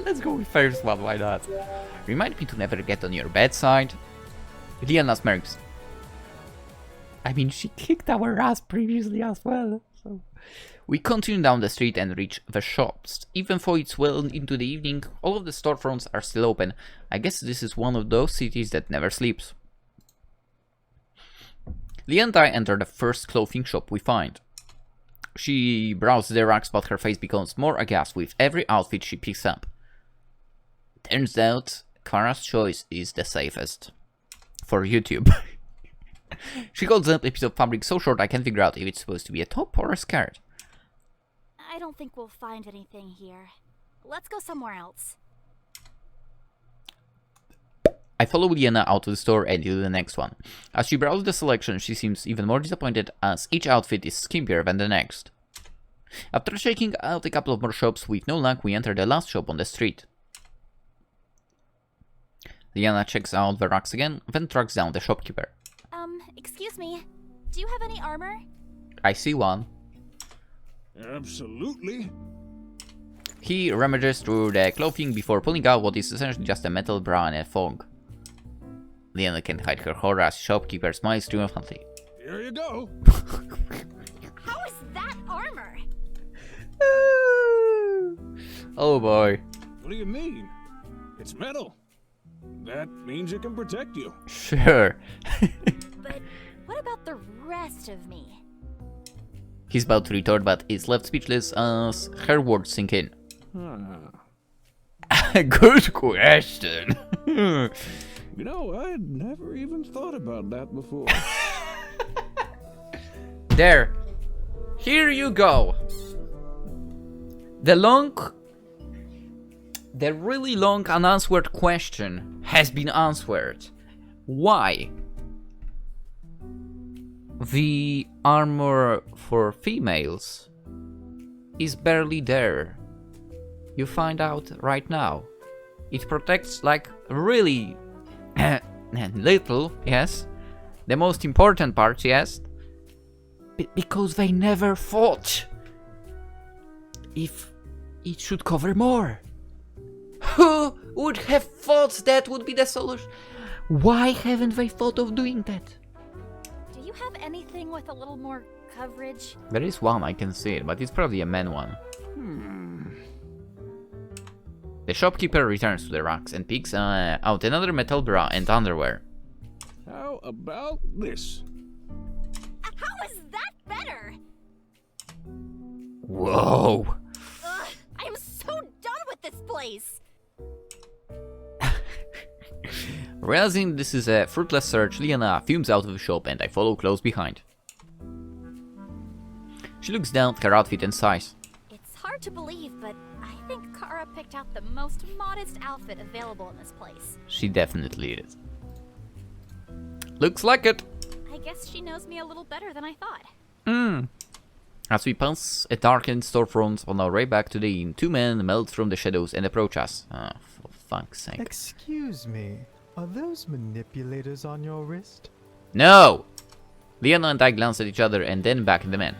Let's go with first one, why not? Remind me to never get on your bad side. Leanna smirks. I mean, she kicked our ass previously as well, so... We continue down the street and reach the shops. Even though it's well into the evening, all of the storefronts are still open. I guess this is one of those cities that never sleeps. Leanna and I enter the first clothing shop we find. She browses the racks, but her face becomes more aghast with every outfit she picks up. Turns out, Kara's choice is the safest. For YouTube. She holds up a piece of fabric so short I can't figure out if it's supposed to be a top or a skirt. I don't think we'll find anything here. Let's go somewhere else. I follow Leanna out of the store and into the next one. As she browses the selection, she seems even more disappointed as each outfit is skimpier than the next. After checking out a couple of more shops, with no luck, we enter the last shop on the street. Leanna checks out the racks again, then tracks down the shopkeeper. Excuse me. Do you have any armor? I see one. Absolutely. He rummages through the clothing before pulling out what is essentially just a metal bra and a thong. Leanna can't hide her horror as shopkeeper smiles triumphantly. Here you go. How is that armor? Oh boy. What do you mean? It's metal. That means it can protect you. Sure. But what about the rest of me? He's about to retort, but is left speechless as her words sink in. Good question. You know, I'd never even thought about that before. There. Here you go. The really long unanswered question has been answered. Why? The armor for females is barely there. You find out right now. It protects like really little, yes. The most important part, yes. Because they never fought. If it should cover more. Who would have thought that would be the solution? Why haven't they thought of doing that? Do you have anything with a little more coverage? There is one, I can see it, but it's probably a man one. The shopkeeper returns to the racks and picks out another metal bra and underwear. How about this? How is that better? Whoa! Ugh, I am so done with this place! Realizing this is a fruitless search, Leanna fumes out of the shop and I follow close behind. She looks down at her outfit and sighs. It's hard to believe, but I think Kara picked out the most modest outfit available in this place. She definitely is. Looks like it! I guess she knows me a little better than I thought. As we pass a darkened storefront on our way back to the inn, two men melt from the shadows and approach us. For fuck's sake. Excuse me, are those manipulators on your wrist? No! Leanna and I glance at each other and then back at the man.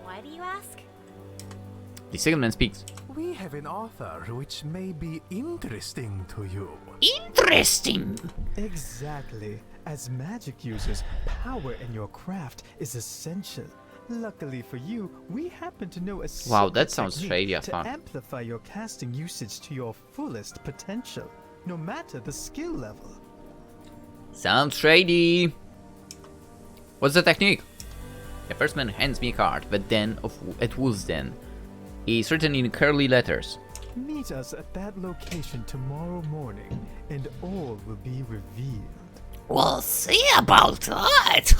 Why do you ask? The second man speaks. We have an offer which may be interesting to you. Interesting! Exactly. As magic users, power in your craft is essential. Luckily for you, we happen to know a Wow, secret that sounds technique shady as to fuck. amplify your casting usage to your fullest potential, no matter the skill level. Sounds shady. What's the technique? The first man hands me a card, but then it was then. It's written in curly letters. Meet us at that location tomorrow morning, and all will be revealed. We'll see about that.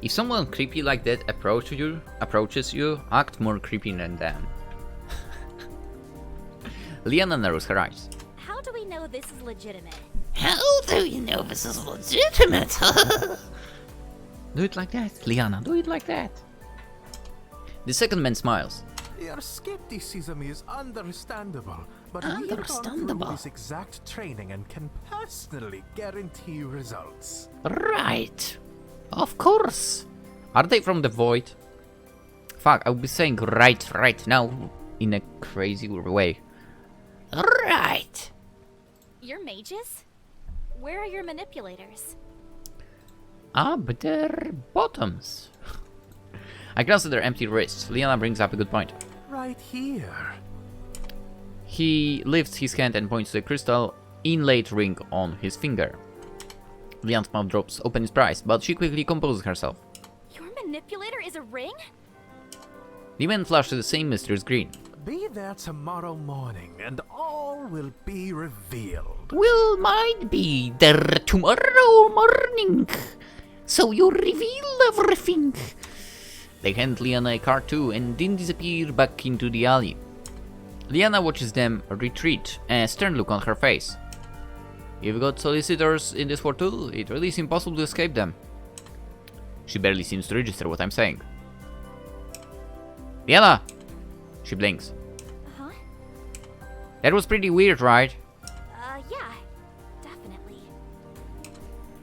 If someone creepy like that approaches you, act more creepy than them. Leanna narrows her eyes. How do we know this is legitimate? How do you know this is legitimate? Do it like that, Leanna, do it like that. The second man smiles. Your skepticism is understandable, but we have gone through this exact training and can personally guarantee results. Right. Of course. Are they from the void? Fuck, I would be saying right now in a crazy way. Right. You're mages? Where are your manipulators? Up their bottoms. I glance at their empty wrists. Leanna brings up a good point. Right here. He lifts his hand and points to a crystal inlaid ring on his finger. Leanna's mouth drops open in surprise, but she quickly composes herself. Your manipulator is a ring? The man flashes the same mysterious green. Be there tomorrow morning, and all will be revealed. Will might be there tomorrow morning, so you reveal everything. They hand Leanna a card too, and then disappear back into the alley. Leanna watches them retreat, a stern look on her face. You've got solicitors in this world too, it really is impossible to escape them. She barely seems to register what I'm saying. Leanna! She blinks. Huh? That was pretty weird, right? Yeah, definitely.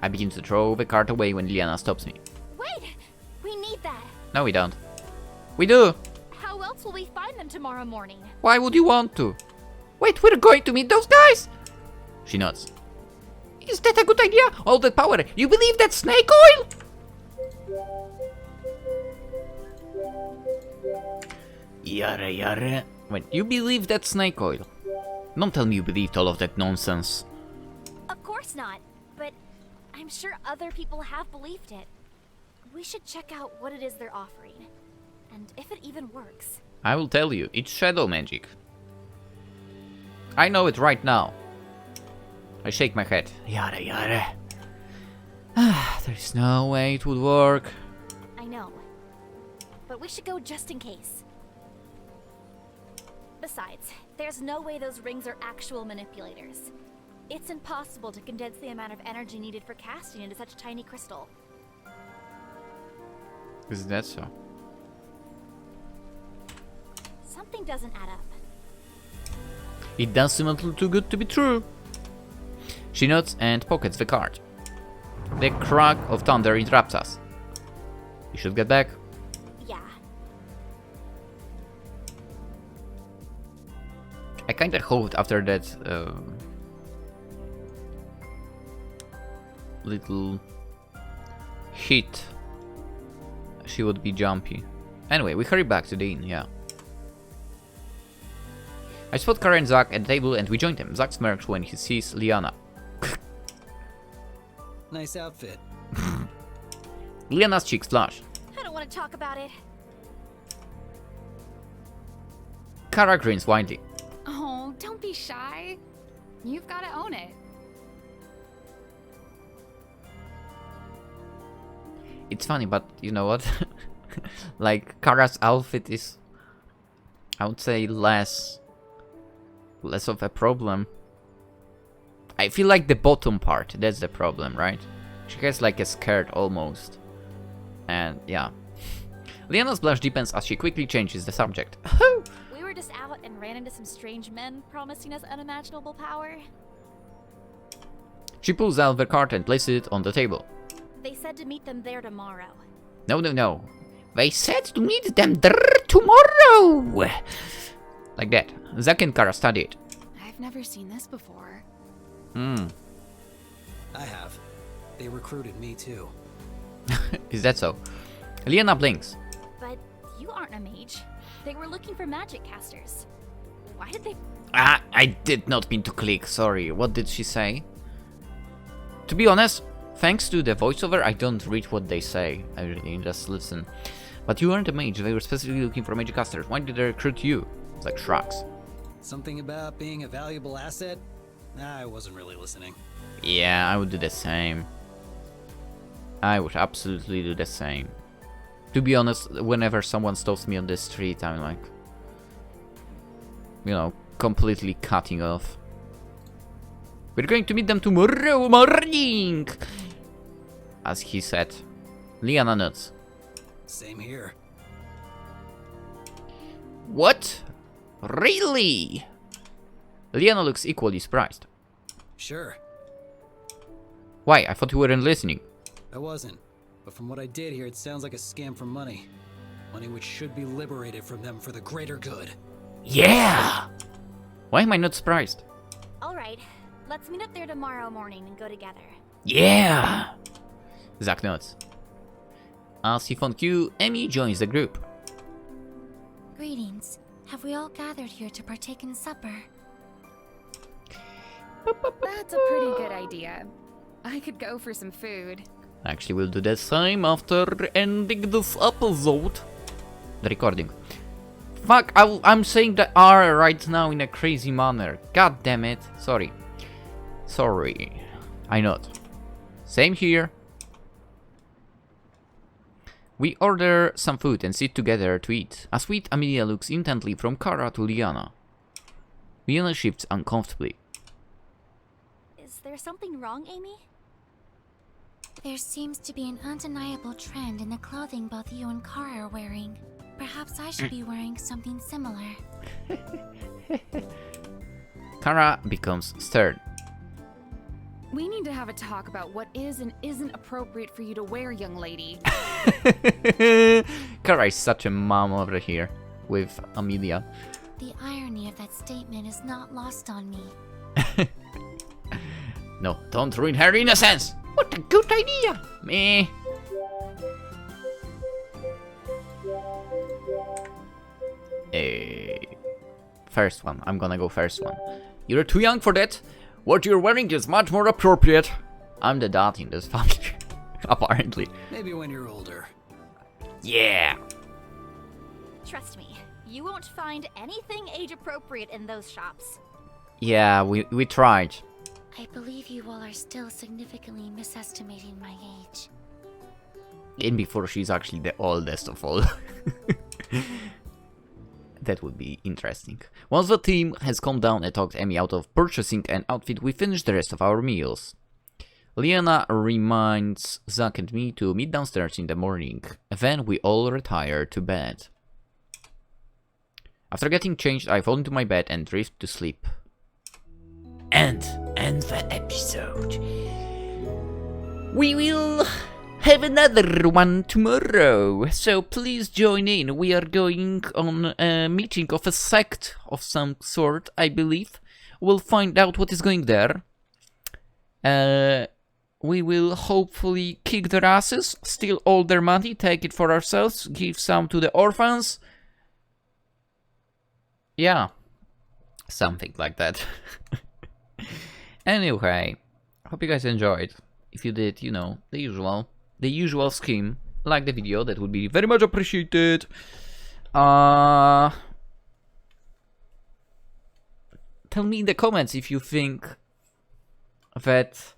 I begin to throw the card away when Leanna stops me. Wait! We need that! No, we don't. We do! How else will we find them tomorrow morning? Why would you want to? Wait, we're going to meet those guys? She nods. Is that a good idea? All that power, you believe that's snake oil? Yara yara. Wait, you believe that's snake oil? Don't tell me you believed all of that nonsense. Of course not, but I'm sure other people have believed it. We should check out what it is they're offering, and if it even works. I will tell you, it's shadow magic. I know it right now. I shake my head. Yada yada. There's no way it would work. I know, but we should go just in case. Besides, there's no way those rings are actual manipulators. It's impossible to condense the amount of energy needed for casting into such a tiny crystal. Is that so? Something doesn't add up. It does seem a little too good to be true. She nods and pockets the card. The crack of thunder interrupts us. We should get back. Yeah. I kinda hoped after that little hit she would be jumpy. Anyway, we hurry back to the inn, yeah. I spot Kara and Zack at the table and we join them. Zack smirks when he sees Leanna. Nice outfit. Leanna's cheeks flush. I don't want to talk about it. Kara grins widely. Oh, don't be shy. You've got to own it. It's funny, but you know what? Like, Kara's outfit is, I would say, less of a problem. I feel like the bottom part, that's the problem, right? She has like a skirt almost. And yeah. Leanna's blush deepens as she quickly changes the subject. We were just out and ran into some strange men promising us unimaginable power. She pulls out the card and places it on the table. They said to meet them there tomorrow. No. They said to meet them there tomorrow! Like that. Zack and Kara study it. I've never seen this before. I have. They recruited me too. Is that so? Leanna blinks. But you aren't a mage. They were looking for magic casters. Why did they... I did not mean to click, sorry. What did she say? To be honest, thanks to the voiceover, I don't read what they say. I really just listen. But you aren't a mage, they were specifically looking for magic casters. Why did they recruit you? It's like shrugs. Something about being a valuable asset? I wasn't really listening. Yeah, I would do the same. I would absolutely do the same. To be honest, whenever someone stops me on the street, I'm like, you know, completely cutting off. We're going to meet them tomorrow morning! As he said. Leanna nuts. Same here. What? Really? Leanna looks equally surprised. Sure. Why? I thought you weren't listening. I wasn't. But from what I did hear, it sounds like a scam for money. Money which should be liberated from them for the greater good. Yeah! Why am I not surprised? Alright, let's meet up there tomorrow morning and go together. Yeah! Zach nods. As Siphon Q, Emmy joins the group. Greetings. Have we all gathered here to partake in supper? That's a pretty good idea. I could go for some food. Actually, we'll do the same after ending this episode. The recording. Fuck, I'm saying the R right now in a crazy manner. God damn it. Sorry. Sorry. I not. Same here. We order some food and sit together to eat. As we eat, Amelia looks intently from Kara to Leanna. Leanna shifts uncomfortably. Is there something wrong, Amy? There seems to be an undeniable trend in the clothing both you and Kara are wearing. Perhaps I should be wearing something similar. Kara becomes stern. We need to have a talk about what is and isn't appropriate for you to wear, young lady. Kara is such a mom over here with Amelia. The irony of that statement is not lost on me. No, don't ruin her innocence! What a good idea! Meh. First one. I'm gonna go first one. You're too young for that. What you're wearing is much more appropriate. I'm the dad in this family. Apparently. Maybe when you're older. Yeah. Trust me, you won't find anything age-appropriate in those shops. Yeah, we tried. I believe you all are still significantly misestimating my age. And before she's actually the oldest of all. That would be interesting. Once the team has calmed down and talked Emmy out of purchasing an outfit, we finish the rest of our meals. Leanna reminds Zach and me to meet downstairs in the morning. Then we all retire to bed. After getting changed, I fall into my bed and drift to sleep. And end the episode. We will have another one tomorrow, so please join in. We are going on a meeting of a sect of some sort, I believe. We'll find out what is going there. We will hopefully kick their asses, steal all their money, take it for ourselves, give some to the orphans. Yeah, something like that. Anyway, hope you guys enjoyed. If you did, you know, the usual scheme. Like the video, that would be very much appreciated. Tell me in the comments if you think that...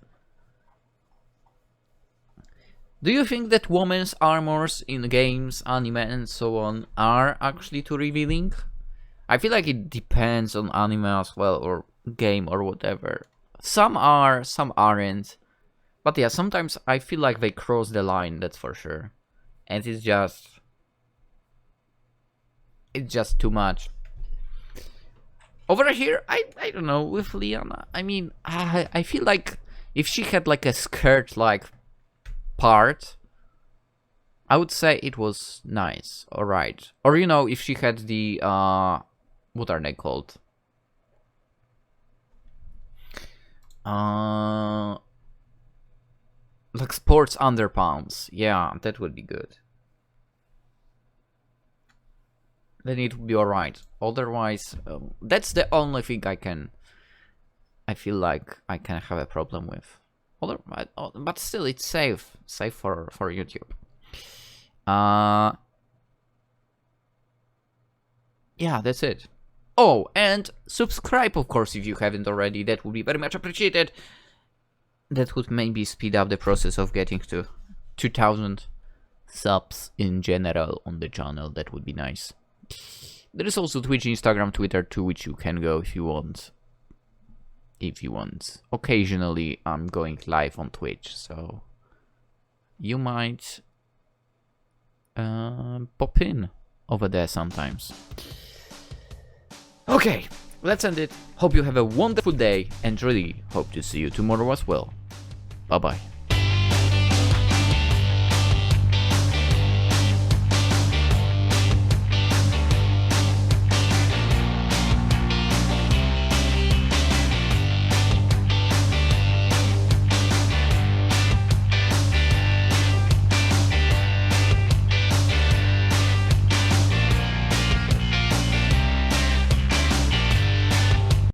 Do you think that women's armors in games, anime and so on are actually too revealing? I feel like it depends on anime as well, or game or whatever. Some are, some aren't. But yeah, sometimes I feel like they cross the line, that's for sure. And it's just too much. Over here, I don't know, with Leanna, I mean, I feel like if she had like a skirt-like part, I would say it was nice, alright. Or, you know, if she had the, what are they called? Like sports underpants. Yeah, that would be good. Then it would be alright. Otherwise, that's the only thing I feel like I can have a problem with. But still, it's safe for YouTube. Yeah, that's it. Oh, and subscribe, of course, if you haven't already. That would be very much appreciated. That would maybe speed up the process of getting to 2,000 subs in general on the channel. That would be nice. There is also Twitch, Instagram, Twitter, to which you can go if you want. Occasionally I'm going live on Twitch, so you might pop in over there sometimes. Okay, let's end it. Hope you have a wonderful day and really hope to see you tomorrow as well. Bye bye.